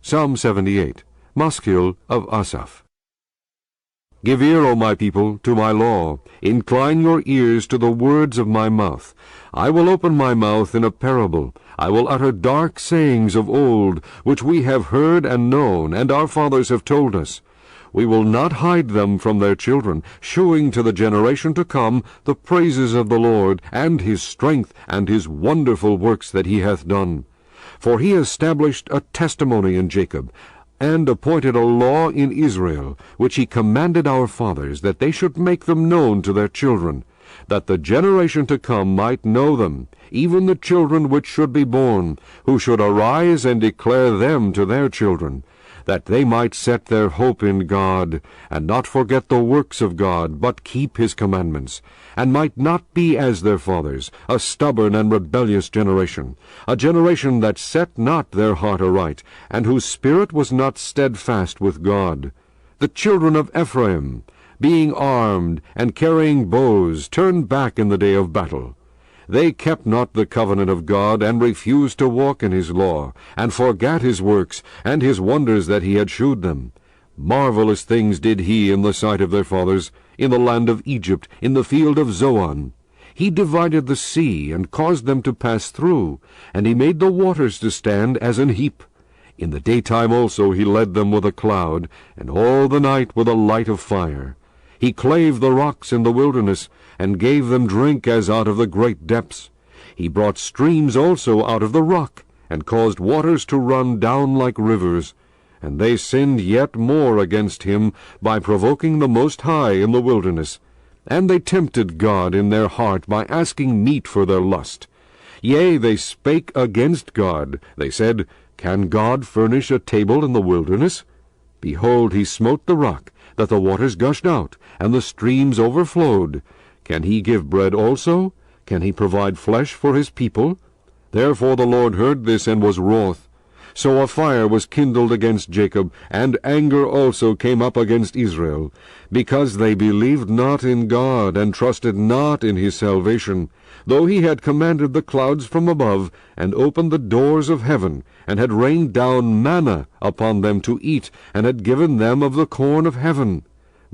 Psalm 78, Maskil of Asaph. Give ear, O my people, to my law. Incline your ears to the words of my mouth. I will open my mouth in a parable. I will utter dark sayings of old, which we have heard and known, and our fathers have told us. We will not hide them from their children, shewing to the generation to come the praises of the Lord, and his strength, and his wonderful works that he hath done. For he established a testimony in Jacob, and appointed a law in Israel, which he commanded our fathers, that they should make them known to their children, that the generation to come might know them, even the children which should be born, who should arise and declare them to their children, that they might set their hope in God, and not forget the works of God, but keep his commandments, and might not be as their fathers, a stubborn and rebellious generation, a generation that set not their heart aright, and whose spirit was not steadfast with God. The children of Ephraim, being armed, and carrying bows, turned back in the day of battle. They kept not the covenant of God, and refused to walk in his law, and forgat his works, and his wonders that he had shewed them. Marvelous things did he in the sight of their fathers, in the land of Egypt, in the field of Zoan. He divided the sea, and caused them to pass through, and he made the waters to stand as an heap. In the daytime also he led them with a cloud, and all the night with a light of fire. He clave the rocks in the wilderness, and gave them drink as out of the great depths. He brought streams also out of the rock, and caused waters to run down like rivers. And they sinned yet more against him by provoking the Most High in the wilderness. And they tempted God in their heart by asking meat for their lust. Yea, they spake against God. They said, Can God furnish a table in the wilderness? Behold, he smote the rock, that the waters gushed out, and the streams overflowed. Can he give bread also? Can he provide flesh for his people? Therefore the Lord heard this, and was wroth. So a fire was kindled against Jacob, and anger also came up against Israel, because they believed not in God, and trusted not in his salvation, though he had commanded the clouds from above, and opened the doors of heaven, and had rained down manna upon them to eat, and had given them of the corn of heaven.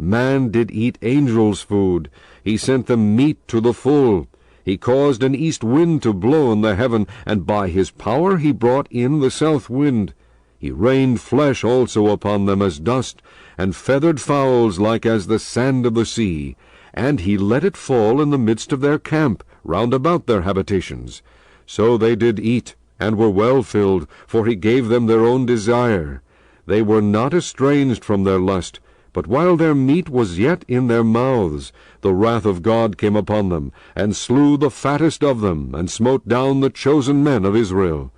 Man did eat angels' food. He sent them meat to the full. He caused an east wind to blow in the heaven, and by his power he brought in the south wind. He rained flesh also upon them as dust, and feathered fowls like as the sand of the sea. And he let it fall in the midst of their camp, round about their habitations. So they did eat, and were well filled, for he gave them their own desire. They were not estranged from their lust, but while their meat was yet in their mouths, the wrath of God came upon them, and slew the fattest of them, and smote down the chosen men of Israel.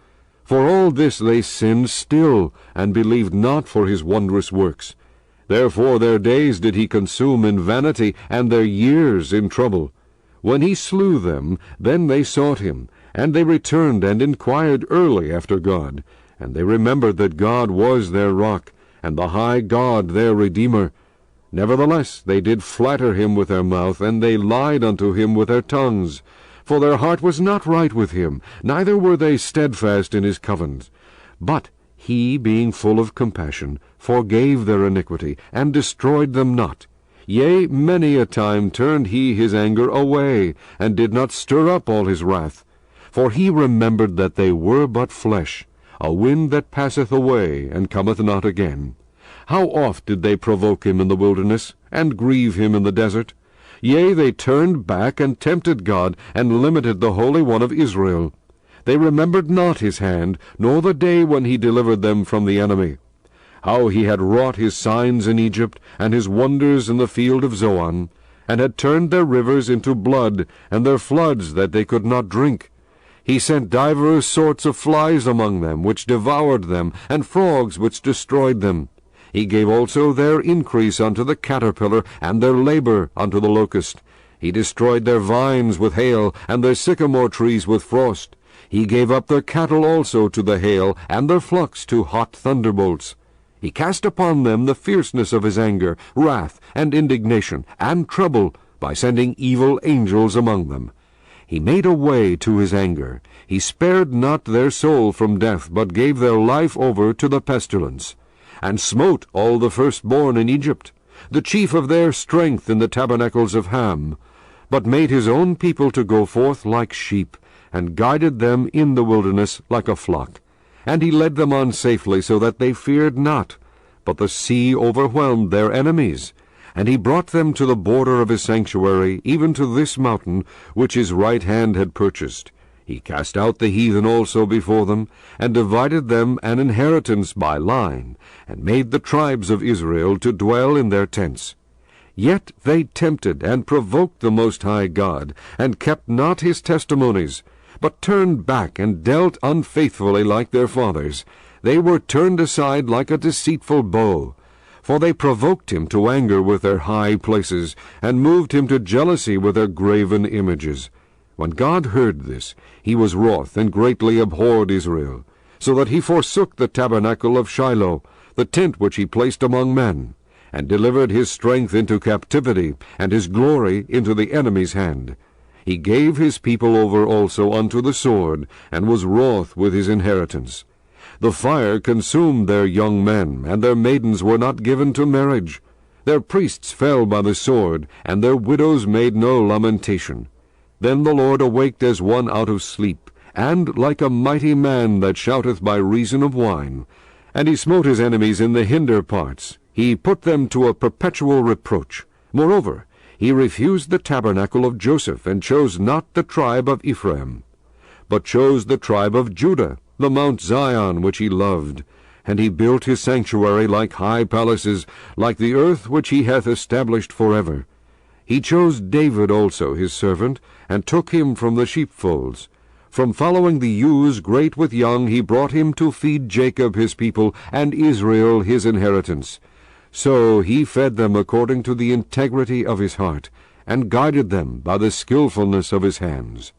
For all this they sinned still, and believed not for his wondrous works. Therefore their days did he consume in vanity, and their years in trouble. When he slew them, then they sought him, and they returned and inquired early after God. And they remembered that God was their rock, and the high God their Redeemer. Nevertheless they did flatter him with their mouth, and they lied unto him with their tongues. For their heart was not right with him, neither were they steadfast in his covenant. But he, being full of compassion, forgave their iniquity, and destroyed them not. Yea, many a time turned he his anger away, and did not stir up all his wrath. For he remembered that they were but flesh, a wind that passeth away, and cometh not again. How oft did they provoke him in the wilderness, and grieve him in the desert? Yea, they turned back, and tempted God, and limited the Holy One of Israel. They remembered not his hand, nor the day when he delivered them from the enemy. How he had wrought his signs in Egypt, and his wonders in the field of Zoan, and had turned their rivers into blood, and their floods that they could not drink. He sent divers sorts of flies among them, which devoured them, and frogs which destroyed them. He gave also their increase unto the caterpillar, and their labor unto the locust. He destroyed their vines with hail, and their sycamore trees with frost. He gave up their cattle also to the hail, and their flocks to hot thunderbolts. He cast upon them the fierceness of his anger, wrath, and indignation, and trouble, by sending evil angels among them. He made a way to his anger. He spared not their soul from death, but gave their life over to the pestilence, and smote all the firstborn in Egypt, the chief of their strength in the tabernacles of Ham, but made his own people to go forth like sheep, and guided them in the wilderness like a flock. And he led them on safely, so that they feared not. But the sea overwhelmed their enemies. And he brought them to the border of his sanctuary, even to this mountain, which his right hand had purchased. He cast out the heathen also before them, and divided them an inheritance by line, and made the tribes of Israel to dwell in their tents. Yet they tempted and provoked the Most High God, and kept not his testimonies, but turned back and dealt unfaithfully like their fathers. They were turned aside like a deceitful bow. For they provoked him to anger with their high places, and moved him to jealousy with their graven images. When God heard this, he was wroth, and greatly abhorred Israel, so that he forsook the tabernacle of Shiloh, the tent which he placed among men, and delivered his strength into captivity, and his glory into the enemy's hand. He gave his people over also unto the sword, and was wroth with his inheritance. The fire consumed their young men, and their maidens were not given to marriage. Their priests fell by the sword, and their widows made no lamentation. Then the Lord awaked as one out of sleep, and like a mighty man that shouteth by reason of wine. And he smote his enemies in the hinder parts. He put them to a perpetual reproach. Moreover, he refused the tabernacle of Joseph, and chose not the tribe of Ephraim, but chose the tribe of Judah, the Mount Zion which he loved. And he built his sanctuary like high palaces, like the earth which he hath established forever. He chose David also his servant, and took him from the sheepfolds. From following the ewes great with young, he brought him to feed Jacob his people, and Israel his inheritance. So he fed them according to the integrity of his heart, and guided them by the skillfulness of his hands.